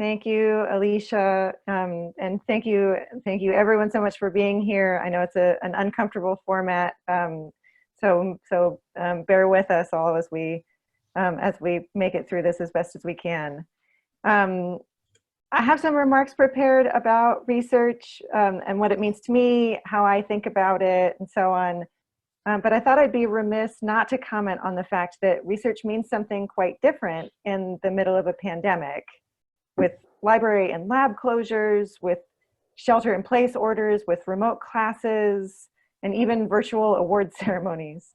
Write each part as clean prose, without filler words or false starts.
Thank you, Alicia, and thank you everyone so much for being here. I know it's an uncomfortable format, so bear with us all as we make it through this as best as we can. I have some remarks prepared about research and what it means to me, how I think about it, and so on. But I thought I'd be remiss not to comment on the fact that research means something quite different in the middle of a pandemic, with library and lab closures, with shelter-in-place orders, with remote classes, and even virtual award ceremonies.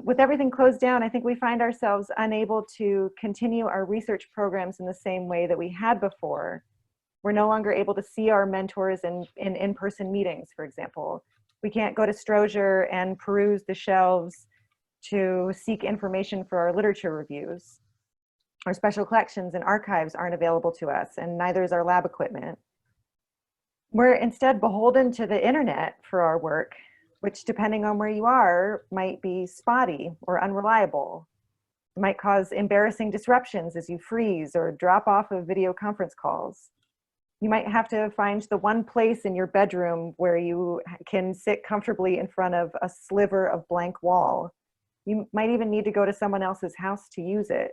With everything closed down, I think we find ourselves unable to continue our research programs in the same way that we had before. We're no longer able to see our mentors in in-person meetings, for example. We can't go to Strozier and peruse the shelves to seek information for our literature reviews. Our special collections and archives aren't available to us, and neither is our lab equipment. We're instead beholden to the internet for our work, which, depending on where you are, might be spotty or unreliable. It might cause embarrassing disruptions as you freeze or drop off of video conference calls. You might have to find the one place in your bedroom where you can sit comfortably in front of a sliver of blank wall. You might even need to go to someone else's house to use it.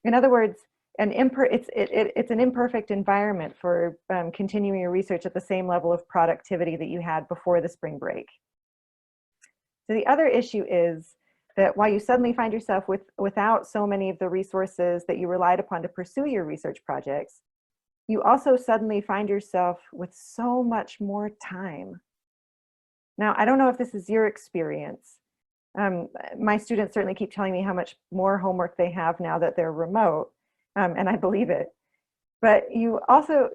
In other words, it's an imperfect environment for continuing your research at the same level of productivity that you had before the spring break. So the other issue is that while you suddenly find yourself without so many of the resources that you relied upon to pursue your research projects, you also suddenly find yourself with so much more time. Now, I don't know if this is your experience. My students certainly keep telling me how much more homework they have now that they're remote, and I believe it. But you also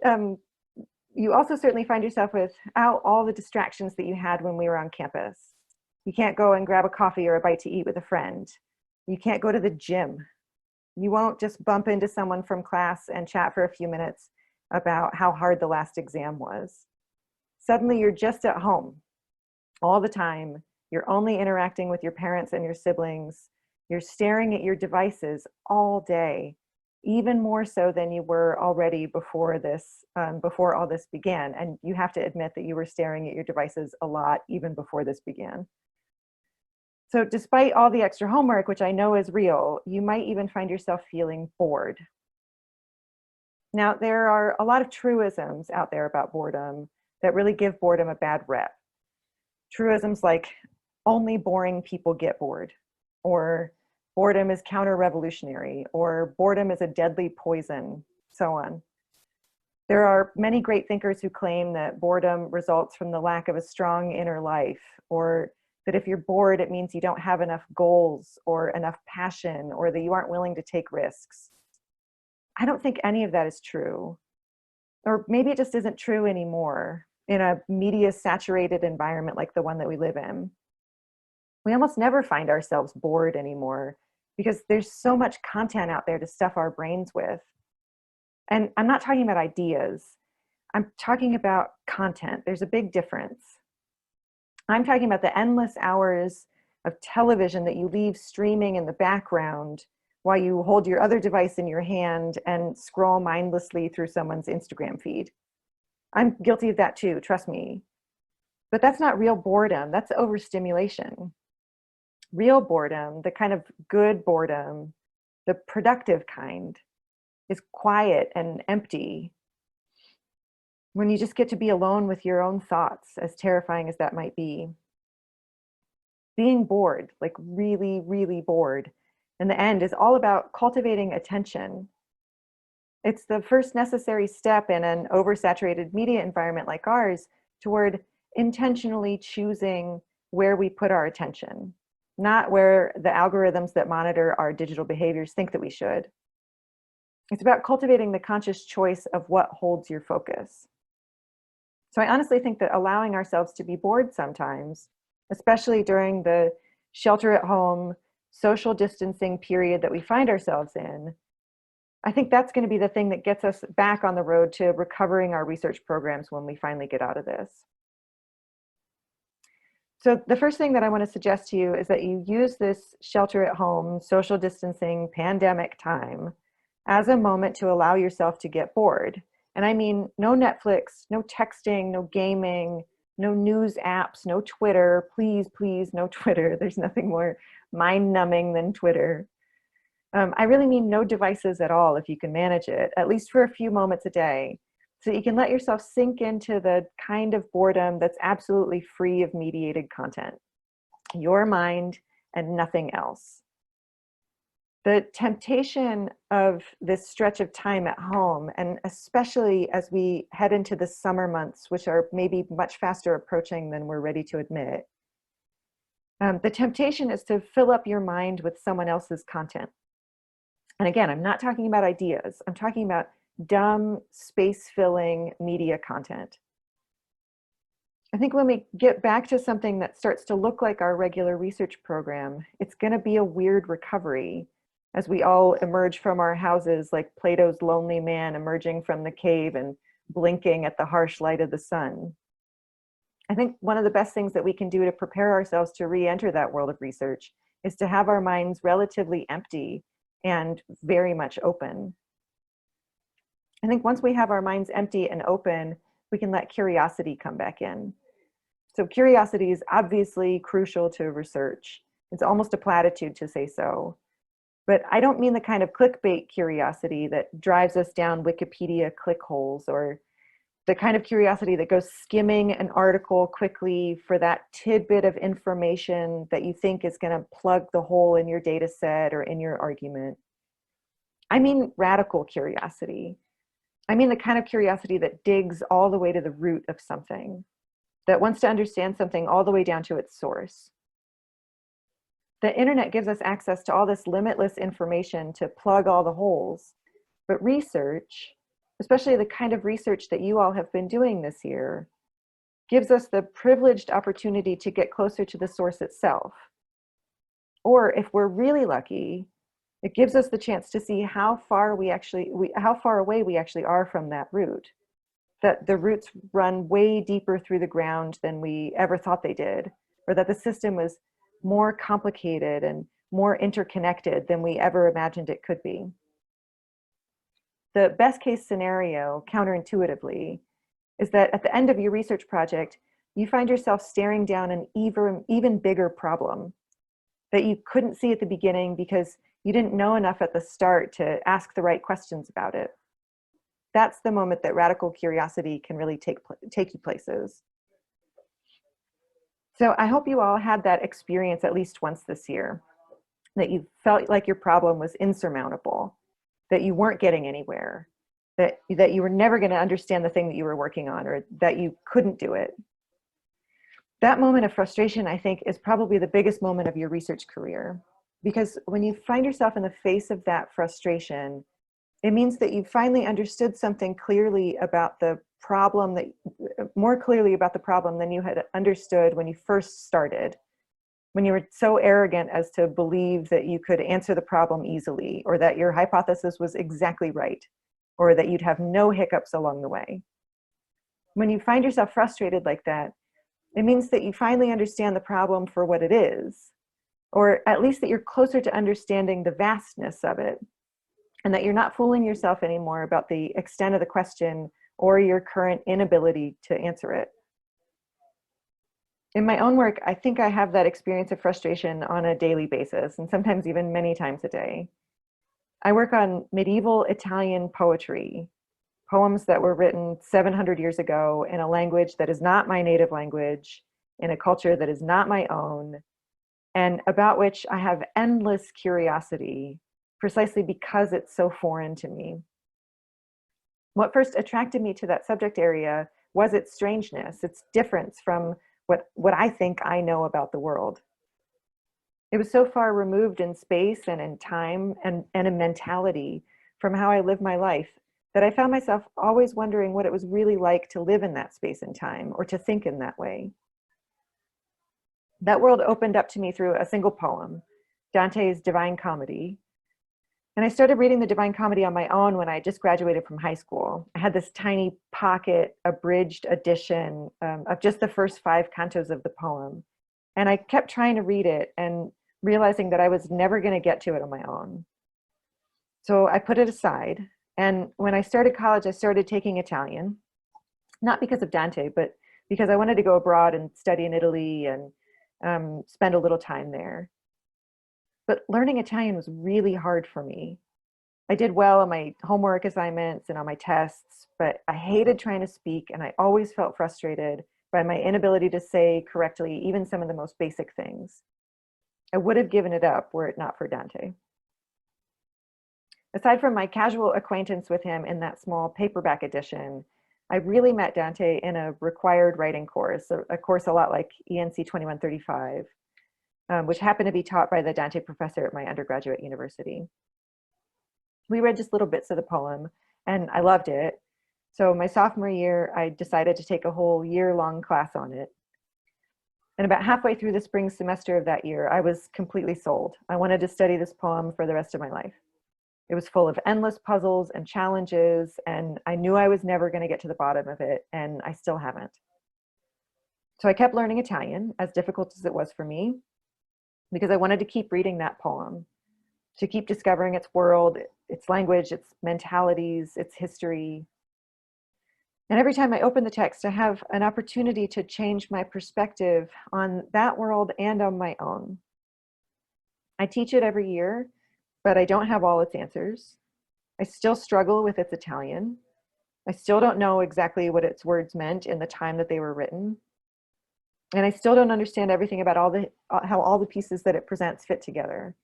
certainly find yourself without all the distractions that you had when we were on campus. You can't go and grab a coffee or a bite to eat with a friend. You can't go to the gym. You won't just bump into someone from class and chat for a few minutes about how hard the last exam was. Suddenly you're just at home all the time. You're only interacting with your parents and your siblings. You're staring at your devices all day, even more so than you were already before all this began. And you have to admit that you were staring at your devices a lot even before this began. So despite all the extra homework, which I know is real, you might even find yourself feeling bored. Now, there are a lot of truisms out there about boredom that really give boredom a bad rep. Truisms like, only boring people get bored, or boredom is counter-revolutionary, or boredom is a deadly poison, so on. There are many great thinkers who claim that boredom results from the lack of a strong inner life, or that if you're bored, it means you don't have enough goals or enough passion, or that you aren't willing to take risks. I don't think any of that is true. Or maybe it just isn't true anymore in a media-saturated environment like the one that we live in. We almost never find ourselves bored anymore because there's so much content out there to stuff our brains with. And I'm not talking about ideas. I'm talking about content. There's a big difference. I'm talking about the endless hours of television that you leave streaming in the background while you hold your other device in your hand and scroll mindlessly through someone's Instagram feed. I'm guilty of that too, trust me. But that's not real boredom, that's overstimulation. Real boredom, the kind of good boredom, the productive kind, is quiet and empty. When you just get to be alone with your own thoughts, as terrifying as that might be. Being bored, like really, really bored, in the end is all about cultivating attention. It's the first necessary step in an oversaturated media environment like ours toward intentionally choosing where we put our attention, not where the algorithms that monitor our digital behaviors think that we should. It's about cultivating the conscious choice of what holds your focus. So I honestly think that allowing ourselves to be bored sometimes, especially during the shelter-at-home, social distancing period that we find ourselves in, I think that's going to be the thing that gets us back on the road to recovering our research programs when we finally get out of this. So the first thing that I want to suggest to you is that you use this shelter-at-home, social distancing, pandemic time as a moment to allow yourself to get bored. And I mean, no Netflix, no texting, no gaming, no news apps, no Twitter. Please, please, no Twitter. There's nothing more mind-numbing than Twitter. I really mean no devices at all if you can manage it, at least for a few moments a day, so that you can let yourself sink into the kind of boredom that's absolutely free of mediated content. Your mind and nothing else. The temptation of this stretch of time at home, and especially as we head into the summer months, which are maybe much faster approaching than we're ready to admit, the temptation is to fill up your mind with someone else's content. And again, I'm not talking about ideas. I'm talking about dumb, space-filling media content. I think when we get back to something that starts to look like our regular research program, it's going to be a weird recovery as we all emerge from our houses like Plato's lonely man emerging from the cave and blinking at the harsh light of the sun. I think one of the best things that we can do to prepare ourselves to re-enter that world of research is to have our minds relatively empty and very much open. I think once we have our minds empty and open, we can let curiosity come back in. So curiosity is obviously crucial to research. It's almost a platitude to say so. But I don't mean the kind of clickbait curiosity that drives us down Wikipedia click holes, or the kind of curiosity that goes skimming an article quickly for that tidbit of information that you think is going to plug the hole in your data set or in your argument. I mean radical curiosity. I mean the kind of curiosity that digs all the way to the root of something, that wants to understand something all the way down to its source. The internet gives us access to all this limitless information to plug all the holes, but research, especially the kind of research that you all have been doing this year, gives us the privileged opportunity to get closer to the source itself. Or if we're really lucky, it gives us the chance to see how far away we actually are from that root. That the roots run way deeper through the ground than we ever thought they did, or that the system was more complicated and more interconnected than we ever imagined it could be. The best case scenario, counterintuitively, is that at the end of your research project, you find yourself staring down an even bigger problem that you couldn't see at the beginning because you didn't know enough at the start to ask the right questions about it. That's the moment that radical curiosity can really take you places. So I hope you all had that experience at least once this year, that you felt like your problem was insurmountable, that you weren't getting anywhere, that you were never going to understand the thing that you were working on, or that you couldn't do it. That moment of frustration, I think, is probably the biggest moment of your research career, because when you find yourself in the face of that frustration, it means that you finally understood something clearly about the problem, more clearly about the problem than you had understood when you first started, when you were so arrogant as to believe that you could answer the problem easily, or that your hypothesis was exactly right, or that you'd have no hiccups along the way. When you find yourself frustrated like that, it means that you finally understand the problem for what it is, or at least that you're closer to understanding the vastness of it, and that you're not fooling yourself anymore about the extent of the question or your current inability to answer it. In my own work, I think I have that experience of frustration on a daily basis, and sometimes even many times a day. I work on medieval Italian poetry, poems that were written 700 years ago in a language that is not my native language, in a culture that is not my own, and about which I have endless curiosity, precisely because it's so foreign to me. What first attracted me to that subject area was its strangeness, its difference from what I think I know about the world. It was so far removed in space and in time and in mentality from how I live my life that I found myself always wondering what it was really like to live in that space and time, or to think in that way. That world opened up to me through a single poem, Dante's Divine Comedy. And I started reading the Divine Comedy on my own when I just graduated from high school. I had this tiny pocket abridged edition of just the first 5 cantos of the poem. And I kept trying to read it and realizing that I was never going to get to it on my own. So I put it aside. And when I started college, I started taking Italian, not because of Dante, but because I wanted to go abroad and study in Italy and spend a little time there. But learning Italian was really hard for me. I did well on my homework assignments and on my tests, but I hated trying to speak, and I always felt frustrated by my inability to say correctly even some of the most basic things. I would have given it up were it not for Dante. Aside from my casual acquaintance with him in that small paperback edition, I really met Dante in a required writing course, a course a lot like ENC 2135, which happened to be taught by the Dante professor at my undergraduate university. We read just little bits of the poem, and I loved it. So my sophomore year, I decided to take a whole year-long class on it. And about halfway through the spring semester of that year, I was completely sold. I wanted to study this poem for the rest of my life. It was full of endless puzzles and challenges, and I knew I was never going to get to the bottom of it, and I still haven't. So I kept learning Italian, as difficult as it was for me, because I wanted to keep reading that poem, to keep discovering its world, its language, its mentalities, its history. And every time I open the text, I have an opportunity to change my perspective on that world and on my own. I teach it every year, but I don't have all its answers. I still struggle with its Italian. I still don't know exactly what its words meant in the time that they were written. And I still don't understand everything about how all the pieces that it presents fit together.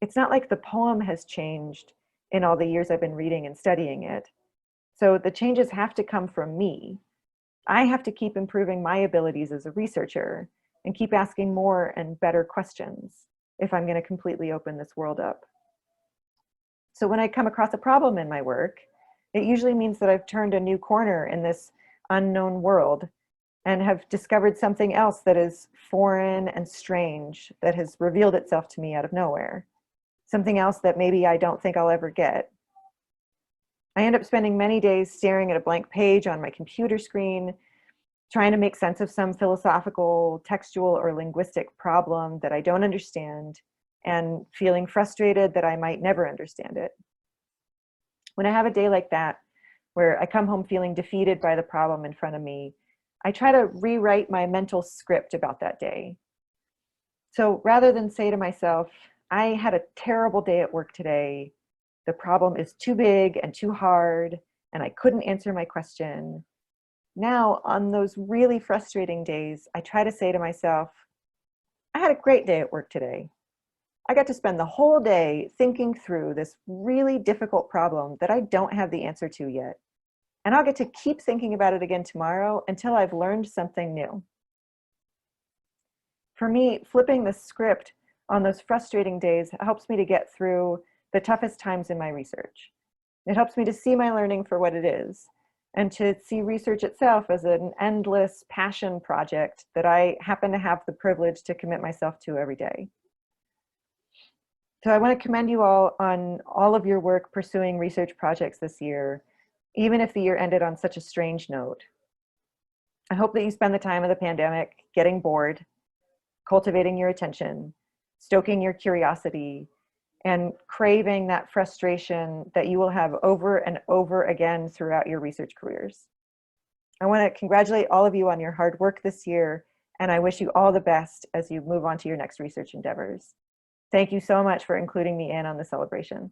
It's not like the poem has changed in all the years I've been reading and studying it. So the changes have to come from me. I have to keep improving my abilities as a researcher and keep asking more and better questions if I'm going to completely open this world up. So when I come across a problem in my work, it usually means that I've turned a new corner in this unknown world and have discovered something else that is foreign and strange that has revealed itself to me out of nowhere. Something else that maybe I don't think I'll ever get. I end up spending many days staring at a blank page on my computer screen, trying to make sense of some philosophical, textual, or linguistic problem that I don't understand, and feeling frustrated that I might never understand it. When I have a day like that, where I come home feeling defeated by the problem in front of me, I try to rewrite my mental script about that day. So rather than say to myself, I had a terrible day at work today, the problem is too big and too hard, and I couldn't answer my question. Now, on those really frustrating days, I try to say to myself, I had a great day at work today. I got to spend the whole day thinking through this really difficult problem that I don't have the answer to yet. And I'll get to keep thinking about it again tomorrow until I've learned something new. For me, flipping the script on those frustrating days helps me to get through the toughest times in my research. It helps me to see my learning for what it is, and to see research itself as an endless passion project that I happen to have the privilege to commit myself to every day. So I want to commend you all on all of your work pursuing research projects this year, even if the year ended on such a strange note. I hope that you spend the time of the pandemic getting bored, cultivating your attention, stoking your curiosity, and craving that frustration that you will have over and over again throughout your research careers. I want to congratulate all of you on your hard work this year, and I wish you all the best as you move on to your next research endeavors. Thank you so much for including me in on the celebration.